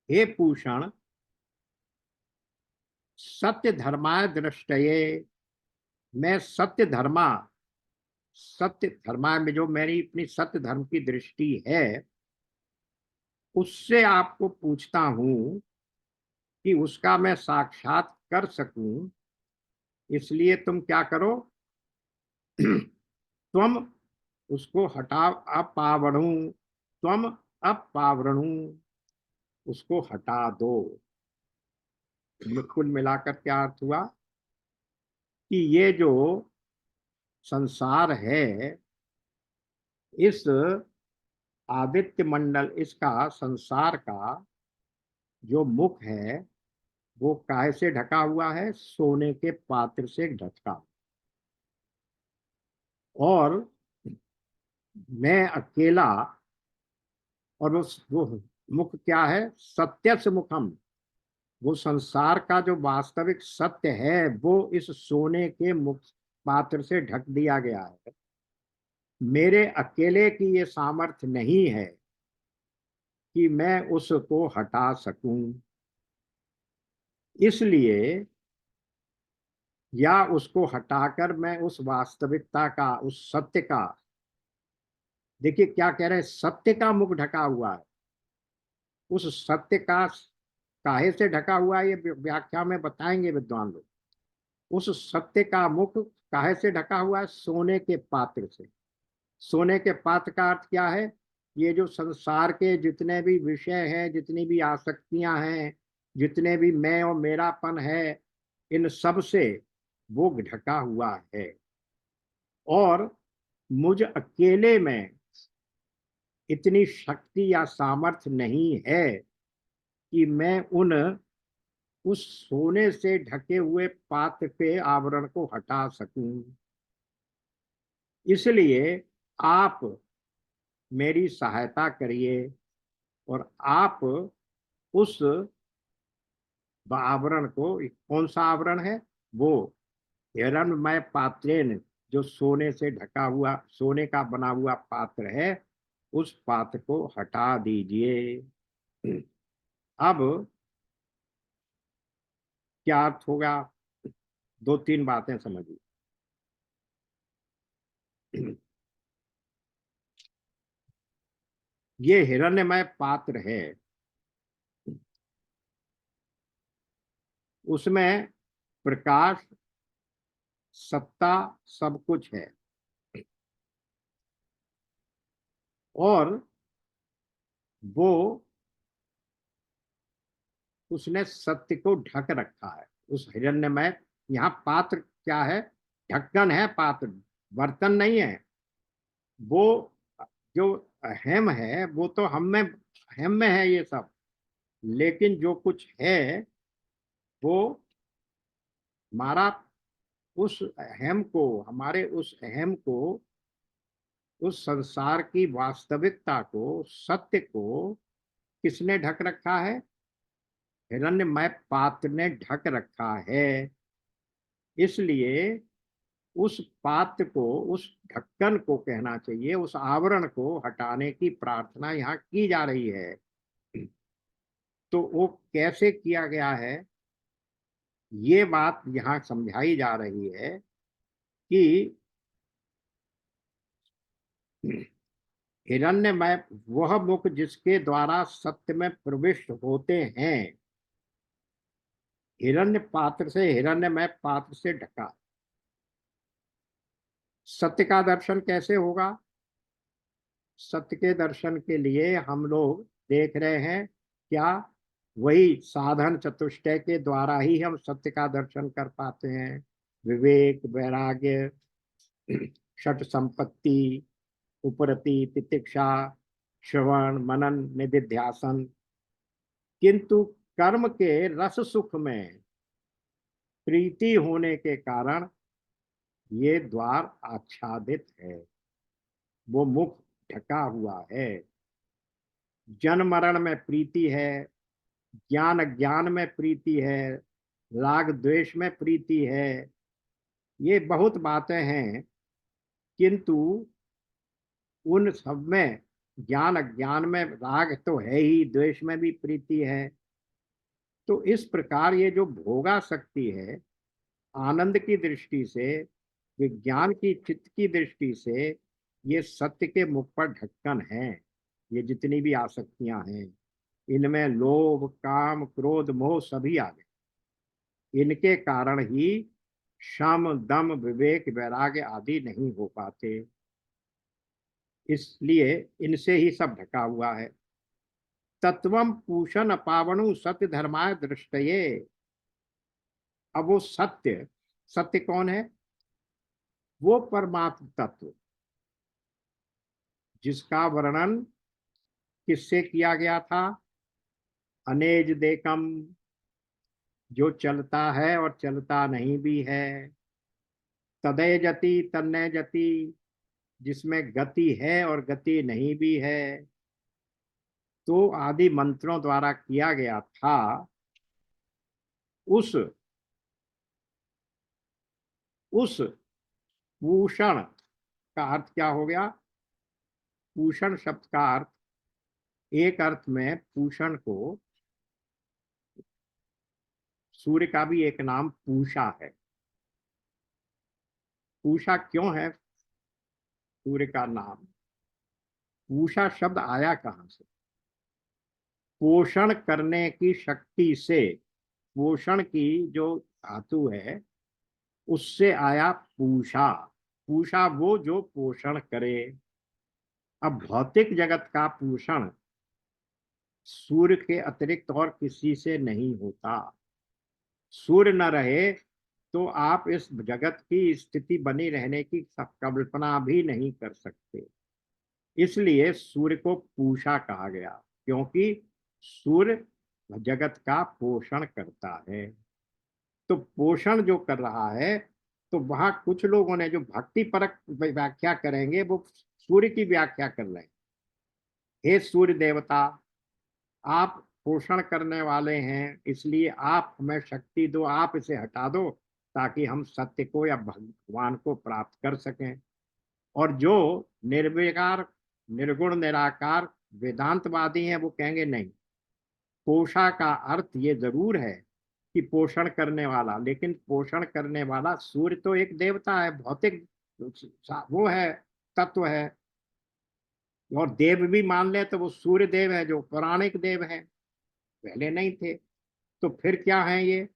हे पूषण, सत्य धर्माय दृष्टये, मैं सत्य धर्मा, सत्य धर्मा में जो मेरी अपनी सत्य धर्म की दृष्टि है, उससे आपको पूछता हूं कि उसका मैं साक्षात कर सकूं, इसलिए तुम क्या करो, त्वम उसको हटा, अपावणु, त्वम अपावणु, उसको हटा दो। कुल मिलाकर क्या अर्थ हुआ कि ये जो संसार है, इस आदित्य मंडल, इसका संसार का जो मुख है वो काहे से ढका हुआ है? सोने के पात्र से ढका। और मैं अकेला, और वो मुख क्या है? सत्य से मुखम, वो संसार का जो वास्तविक सत्य है वो इस सोने के मुख पात्र से ढक दिया गया है। मेरे अकेले की ये सामर्थ्य नहीं है कि मैं उसको हटा सकूं, इसलिए या उसको हटाकर मैं उस वास्तविकता का, उस सत्य का, देखिए क्या कह रहे हैं, सत्य का मुख ढका हुआ है। उस सत्य का काहे से ढका हुआ है ये व्याख्या में बताएंगे विद्वान लोग। उस सत्य का मुख काहे से ढका हुआ है? सोने के पात्र से। सोने के पात्र का अर्थ क्या है? ये जो संसार के जितने भी विषय हैं, जितनी भी आसक्तियां हैं, जितने भी मैं और मेरापन है, इन सब से वो ढका हुआ है। और मुझ अकेले में इतनी शक्ति या सामर्थ्य नहीं है कि मैं उस सोने से ढके हुए पात्र के आवरण को हटा सकूं। इसलिए आप मेरी सहायता करिए और आप उस आवरण को, कौन सा आवरण है वो? हिरण्मय पात्रेन, जो सोने से ढका हुआ, सोने का बना हुआ पात्र है, उस पात्र को हटा दीजिए। अब क्या अर्थ होगा? दो तीन बातें समझिए। ये हिरण्यमय पात्र है, उसमें प्रकाश, सत्ता, सब कुछ है। और वो, उसने सत्य को ढक रखा है उस हिरण्यमय। यहाँ पात्र क्या है? ढक्कन है पात्र, बर्तन नहीं है। वो जो अहम है वो तो हम में, अहम में है ये सब, लेकिन जो कुछ है वो हमारा, उस अहम को, हमारे उस अहम को, उस संसार की वास्तविकता को, सत्य को किसने ढक रखा है? हिरण्यमय पात्र ने ढक रखा है। इसलिए उस पात्र को, उस ढक्कन को कहना चाहिए, उस आवरण को हटाने की प्रार्थना यहाँ की जा रही है। तो वो कैसे किया गया है, ये बात यहाँ समझाई जा रही है कि हिरण्यमय वह मुख जिसके द्वारा सत्य में प्रविष्ट होते हैं, हिरण्य पात्र से, हिरण्यमय पात्र से ढका। सत्य का दर्शन कैसे होगा? सत्य के दर्शन के लिए हम लोग देख रहे हैं क्या, वही साधन चतुष्टय के द्वारा ही हम सत्य का दर्शन कर पाते हैं। विवेक, वैराग्य, षट संपत्ति, उपरति, तितिक्षा, श्रवण, मनन, निधिध्यासन। किंतु कर्म के रस सुख में प्रीति होने के कारण ये द्वार आच्छादित है, वो मुख ढका हुआ है। जन्म मरण में प्रीति है, ज्ञान अज्ञान में प्रीति है, राग द्वेष में प्रीति है, ये बहुत बातें हैं। किंतु उन सब में, ज्ञान अज्ञान में राग तो है ही, द्वेष में भी प्रीति है। तो इस प्रकार ये जो भोगा शक्ति है, आनंद की दृष्टि से, विज्ञान की, चित्त की दृष्टि से, ये सत्य के मुख पर ढक्कन है। ये जितनी भी आसक्तियां हैं, इनमें लोभ, काम, क्रोध, मोह सभी आ गए। इनके कारण ही शम, दम, विवेक, वैराग्य आदि नहीं हो पाते। इसलिए इनसे ही सब ढका हुआ है। तत्वम पूषण पावणु सत्य धर्माय दृष्टये। अब वो सत्य, सत्य कौन है? वो परमात्म तत्व जिसका वर्णन किससे किया गया था? अनेज देकम, जो चलता है और चलता नहीं भी है। तदय जति तन्नय जति, जिसमें गति है और गति नहीं भी है। तो आदि मंत्रों द्वारा किया गया था। उस पूषण का अर्थ क्या हो गया? पूषण शब्द का अर्थ, एक अर्थ में पूषण को, सूर्य का भी एक नाम पूषा है। पूषा क्यों है सूर्य का नाम? पूषा शब्द आया कहां से? पोषण करने की शक्ति से, पोषण की जो धातु है उससे आया पूषा। पूषा वो जो पोषण करे। अब भौतिक जगत का पोषण सूर्य के अतिरिक्त और किसी से नहीं होता। सूर्य न रहे तो आप इस जगत की स्थिति बनी रहने की कल्पना भी नहीं कर सकते। इसलिए सूर्य को पूषा कहा गया, क्योंकि सूर्य जगत का पोषण करता है। तो पोषण जो कर रहा है, तो वहां कुछ लोगों ने जो भक्ति परक व्याख्या करेंगे वो सूर्य की व्याख्या कर रहे हैं। हे सूर्य देवता, आप पोषण करने वाले हैं, इसलिए आप हमें शक्ति दो, आप इसे हटा दो ताकि हम सत्य को या भगवान को प्राप्त कर सकें। और जो निर्विकार, निर्गुण, निराकार वेदांतवादी हैं वो कहेंगे नहीं, पोषा का अर्थ ये जरूर है कि पोषण करने वाला, लेकिन पोषण करने वाला सूर्य तो एक देवता है, भौतिक वो है, तत्व है। और देव भी मान ले तो वो सूर्य देव है जो पौराणिक देव है, पहले नहीं थे। तो फिर क्या है ये?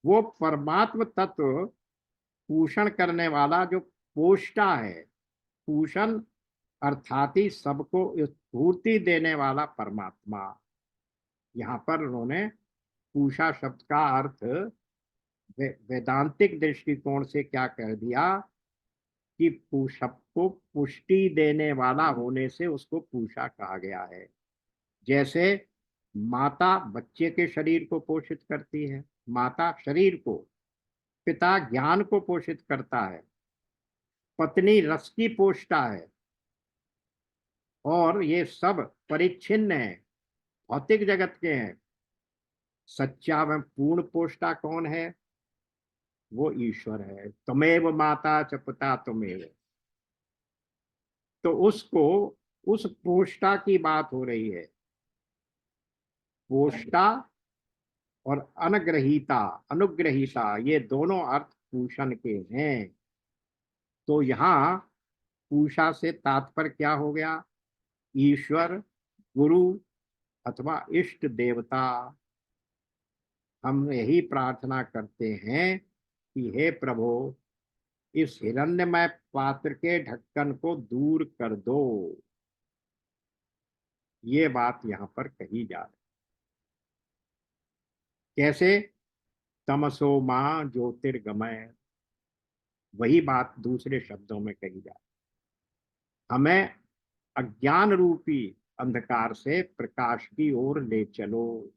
वो परमात्म तत्व, पोषण करने वाला, जो पोष्टा है। पोषण अर्थात ही सबको स्फूर्ति देने वाला परमात्मा। यहाँ पर उन्होंने पूषा शब्द का अर्थ वेदांतिक दृष्टिकोण से क्या कह दिया कि सबको पुष्टि देने वाला होने से उसको पूषा कहा गया है। जैसे माता बच्चे के शरीर को पोषित करती है, माता शरीर को, पिता ज्ञान को पोषित करता है, पत्नी रस की पोषता है, और ये सब परिच्छिन्न है, भौतिक जगत के हैं। सच्चा व पूर्ण पोषता कौन है? वो ईश्वर है। तमेव माता च पिता तमेव। तो उसको, उस पोषता की बात हो रही है। पोषता और अनुग्रहीता, अनुग्रहीता, ये दोनों अर्थ पूषण के हैं। तो यहाँ पूषा से तात्पर्य क्या हो गया? ईश्वर, गुरु अथवा इष्ट देवता। हम यही प्रार्थना करते हैं कि हे प्रभु, इस हिरण्यमय पात्र के ढक्कन को दूर कर दो। ये बात यहाँ पर कही जा रही। कैसे? तमसो मां ज्योतिर्गमय, वही बात दूसरे शब्दों में कही जा रही। हमें अज्ञान रूपी अंधकार से प्रकाश की ओर ले चलो।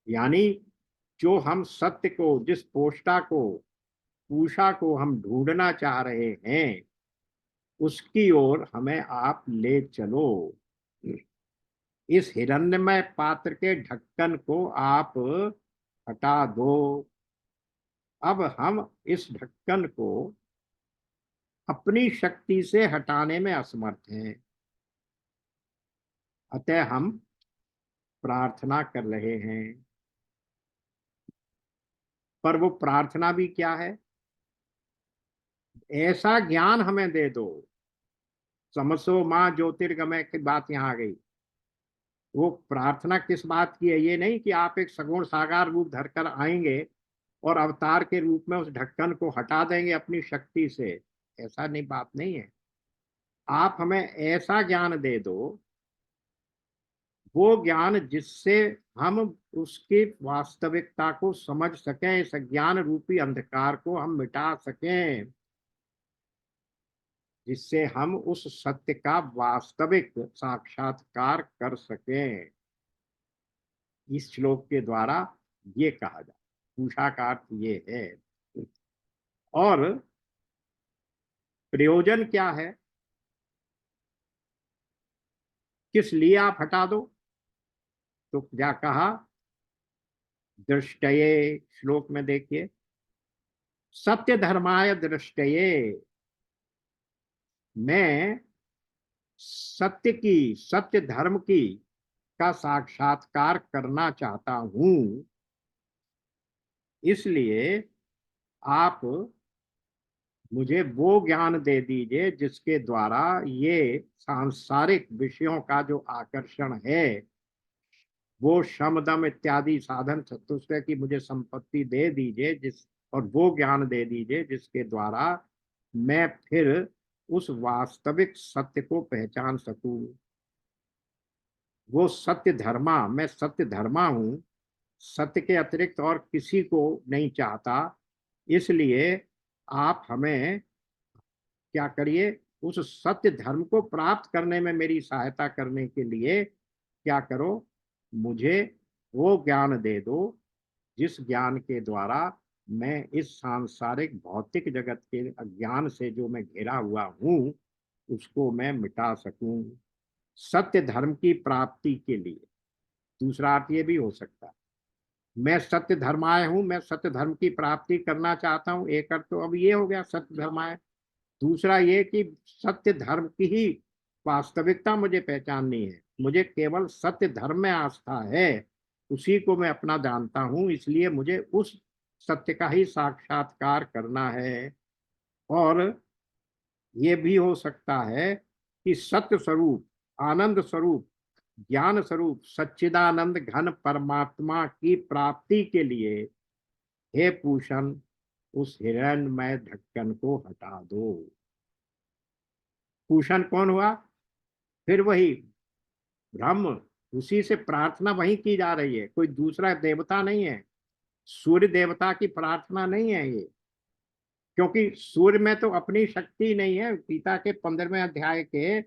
यानी जो हम सत्य को, जिस पोष्टा को, पूषा को हम ढूंढना चाह रहे हैं, उसकी ओर हमें आप ले चलो। इस हिरण्यमय पात्र के ढक्कन को आप हटा दो। अब हम इस ढक्कन को अपनी शक्ति से हटाने में असमर्थ हैं। अतः हम प्रार्थना कर रहे हैं। पर वो प्रार्थना भी क्या है? ऐसा ज्ञान हमें दे दो। समसो मां ज्योतिर्गमय की बात यहां आ गई। वो प्रार्थना किस बात की है, ये नहीं कि आप एक सगुण साकार रूप धरकर आएंगे और अवतार के रूप में उस ढक्कन को हटा देंगे अपनी शक्ति से, ऐसा नहीं, बात नहीं है। आप हमें ऐसा ज्ञान दे दो, वो ज्ञान जिससे हम उसकी वास्तविकता को समझ सकें, इस ज्ञान रूपी अंधकार को हम मिटा सकें, जिससे हम उस सत्य का वास्तविक साक्षात्कार कर सकें। इस श्लोक के द्वारा ये कहा जाए, पूषा का अर्थ ये है। और प्रयोजन क्या है, किस लिए आप हटा दो, तो क्या कहा, दृष्टये, श्लोक में देखिए, सत्य धर्माय दृष्टये, मैं सत्य की, सत्य धर्म की का साक्षात्कार करना चाहता हूं, इसलिए आप मुझे वो ज्ञान दे दीजिए जिसके द्वारा ये सांसारिक विषयों का जो आकर्षण है, वो शम दम इत्यादि साधन चतुष्टय की मुझे संपत्ति दे दीजिए, जिस और वो ज्ञान दे दीजिए जिसके द्वारा मैं फिर उस वास्तविक सत्य को पहचान सकूं। वो सत्य धर्मा, मैं सत्य धर्मा हूं, सत्य के अतिरिक्त और किसी को नहीं चाहता, इसलिए आप हमें क्या करिए, उस सत्य धर्म को प्राप्त करने में मेरी सहायता करने के लिए क्या करो, मुझे वो ज्ञान दे दो जिस ज्ञान के द्वारा मैं इस सांसारिक भौतिक जगत के अज्ञान से जो मैं घिरा हुआ हूं, उसको मैं मिटा सकूं, सत्य धर्म की प्राप्ति के लिए। दूसरा अर्थ ये भी हो सकता है, मैं सत्य धर्माय हूं, मैं सत्य धर्म की प्राप्ति करना चाहता हूं, एक अर्थ तो अब ये हो गया सत्य धर्माय। दूसरा ये कि सत्य धर्म की ही वास्तविकता मुझे पहचाननी है, मुझे केवल सत्य धर्म में आस्था है, उसी को मैं अपना जानता हूं, इसलिए मुझे उस सत्य का ही साक्षात्कार करना है। और ये भी हो सकता है कि सत्य स्वरूप, आनंद स्वरूप, ज्ञान स्वरूप, सच्चिदानंद घन परमात्मा की प्राप्ति के लिए हे पूषण उस हिरण्यमय ढक्कन को हटा दो। पूषण कौन हुआ, फिर वही ब्रह्म, उसी से प्रार्थना वही की जा रही है, कोई दूसरा देवता नहीं है, सूर्य देवता की प्रार्थना नहीं है ये, क्योंकि सूर्य में तो अपनी शक्ति नहीं है। गीता के 15वें अध्याय के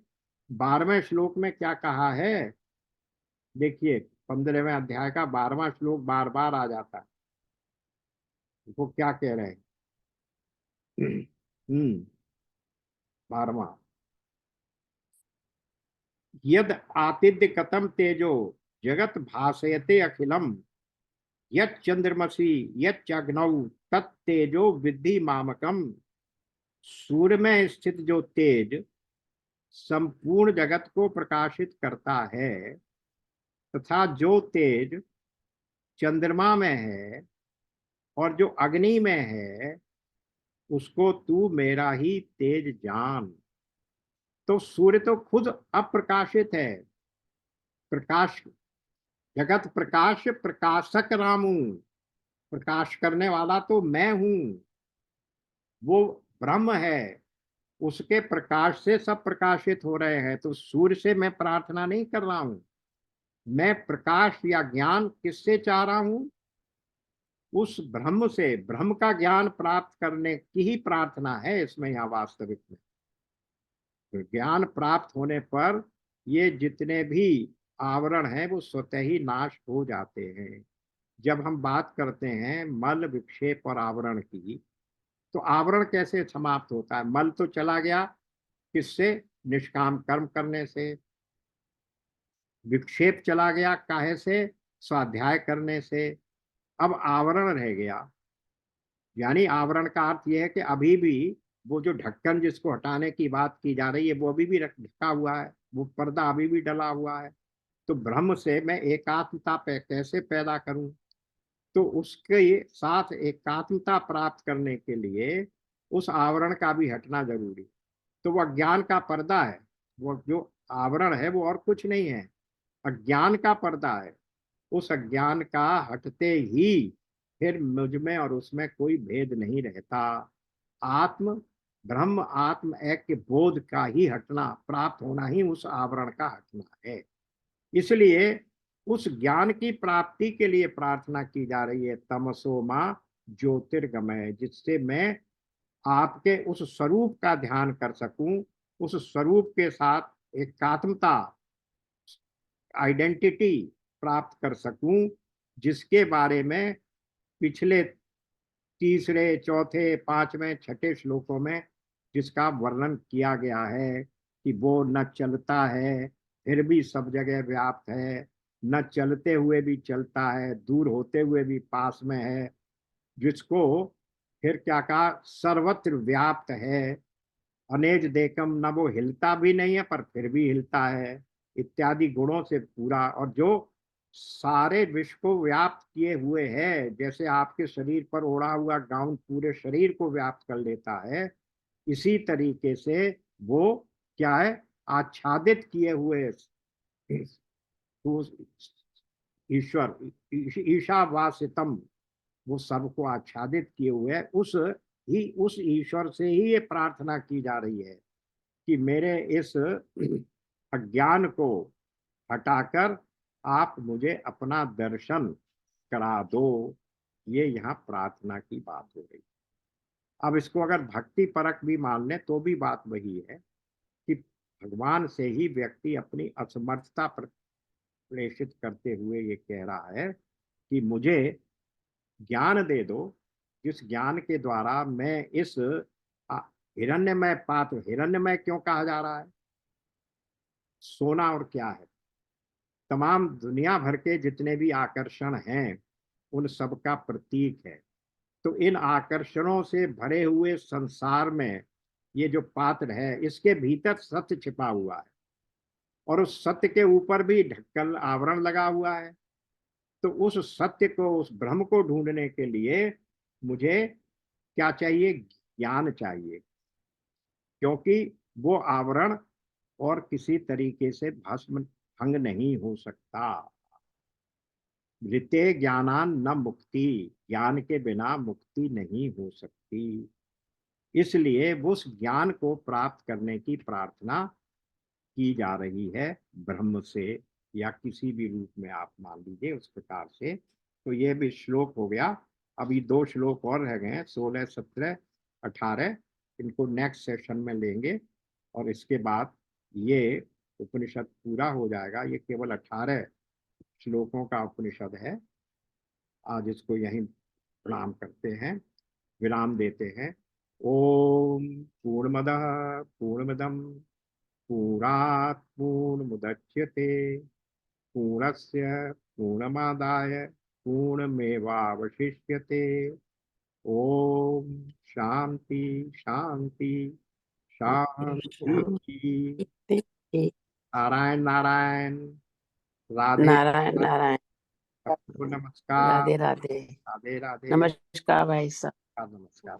12वें श्लोक में क्या कहा है, देखिए 15वें अध्याय का 12वां श्लोक बार बार आ जाता है, वो क्या कह रहे हैं। हम्म 12वां, यद आतिथ्य कतम तेजो जगत भासयते अखिलम, यच्चंद्रमसि यच्चग्नौ तत्तेजो विद्धि मामकम। सूर्य में स्थित जो तेज संपूर्ण जगत को प्रकाशित करता है, तथा जो तेज चंद्रमा में है और जो अग्नि में है, उसको तू मेरा ही तेज जान। तो सूर्य तो खुद अप्रकाशित है, प्रकाश, जगत प्रकाश प्रकाशक राम हूं, प्रकाश करने वाला तो मैं हूं, वो ब्रह्म है, उसके प्रकाश से सब प्रकाशित हो रहे हैं। तो सूर्य से मैं प्रार्थना नहीं कर रहा हूं, मैं प्रकाश या ज्ञान किससे चाह रहा हूं, उस ब्रह्म से, ब्रह्म का ज्ञान प्राप्त करने की ही प्रार्थना है इसमें, यहाँ वास्तविक में। तो ज्ञान प्राप्त होने पर ये जितने भी आवरण हैं वो स्वतः ही नाश हो जाते हैं। जब हम बात करते हैं मल विक्षेप और आवरण की, तो आवरण कैसे समाप्त होता है, मल तो चला गया किससे, निष्काम कर्म करने से, विक्षेप चला गया काहे से, स्वाध्याय करने से, अब आवरण रह गया। यानी आवरण का अर्थ यह है कि अभी भी वो जो ढक्कन जिसको हटाने की बात की जा रही है, वो अभी भी ढका हुआ है, वो पर्दा अभी भी डला हुआ है। तो ब्रह्म से मैं एकात्मता कैसे पैदा करूं, तो उसके साथ एकात्मता प्राप्त करने के लिए उस आवरण का भी हटना जरूरी। तो वह ज्ञान का पर्दा है, वो जो आवरण है वो और कुछ नहीं है, अज्ञान का पर्दा है, उस अज्ञान का हटते ही फिर मुझ में और उसमें कोई भेद नहीं रहता। आत्म ब्रह्म आत्म ऐक्य बोध का ही हटना, प्राप्त होना ही उस आवरण का हटना है। इसलिए उस ज्ञान की प्राप्ति के लिए प्रार्थना की जा रही है, तमसो मां ज्योतिर्गमय, जिससे मैं आपके उस स्वरूप का ध्यान कर सकूं, उस स्वरूप के साथ एकात्मता, आइडेंटिटी प्राप्त कर सकूं, जिसके बारे में पिछले तीसरे चौथे पांचवें छठे श्लोकों में जिसका वर्णन किया गया है कि वो न चलता है फिर भी सब जगह व्याप्त है, न चलते हुए भी चलता है, दूर होते हुए भी पास में है, जिसको फिर क्या कहा, सर्वत्र व्याप्त है, अनेज देखम, न वो हिलता भी नहीं है पर फिर भी हिलता है, इत्यादि गुणों से पूरा, और जो सारे विश्व को व्याप्त किए हुए है, जैसे आपके शरीर पर ओढ़ा हुआ गाउन पूरे शरीर को व्याप्त कर लेता है, इसी तरीके से वो क्या है, आच्छादित किए हुए उस ईश्वर, ईशावासितम, वो सबको आच्छादित किए हुए है, उस ईश्वर से ही ये प्रार्थना की जा रही है कि मेरे इस अज्ञान को हटाकर आप मुझे अपना दर्शन करा दो। ये यहाँ प्रार्थना की बात हो रही। अब इसको अगर भक्ति परक भी मान लें तो भी बात वही है कि भगवान से ही व्यक्ति अपनी असमर्थता प्रेषित करते हुए ये कह रहा है कि मुझे ज्ञान दे दो, जिस ज्ञान के द्वारा मैं इस हिरण्यमय पात्र, हिरण्यमय क्यों कहा जा रहा है, सोना और क्या है, तमाम दुनिया भर के जितने भी आकर्षण हैं उन सब का प्रतीक है। तो इन आकर्षणों से भरे हुए संसार में ये जो पात्र है, इसके भीतर सत्य छिपा हुआ है और उस सत्य के ऊपर भी ढक्कन आवरण लगा हुआ है। तो उस सत्य को, उस ब्रह्म को ढूंढने के लिए मुझे क्या चाहिए, ज्ञान चाहिए, क्योंकि वो आवरण और किसी तरीके से भस्म भंग नहीं हो सकता। ऋते ज्ञानान न मुक्ति, ज्ञान के बिना मुक्ति नहीं हो सकती। इसलिए उस ज्ञान को प्राप्त करने की प्रार्थना की जा रही है ब्रह्म से, या किसी भी रूप में आप मान लीजिए उस प्रकार से। तो ये भी श्लोक हो गया। अभी 2 श्लोक और रह गए हैं, 16 17 18, इनको नेक्स्ट सेशन में लेंगे और इसके बाद ये उपनिषद पूरा हो जाएगा। ये केवल 18 श्लोकों का उपनिषद है। आज इसको यहीं प्रणाम करते हैं, विराम देते हैं। ओम पूर्णमदः पूर्णमिदं पूर्णात् पूर्णमुदच्यते पूर्णस्य पूर्णमादाय पूर्णमेवावशिष्यते। ओम शांति शांति शांति। नारायण नारायण। राधे नारायण नारायण। सबको नमस्कार। राधे राधे। राधे राधे। नमस्कार भाई साहब। नमस्कार।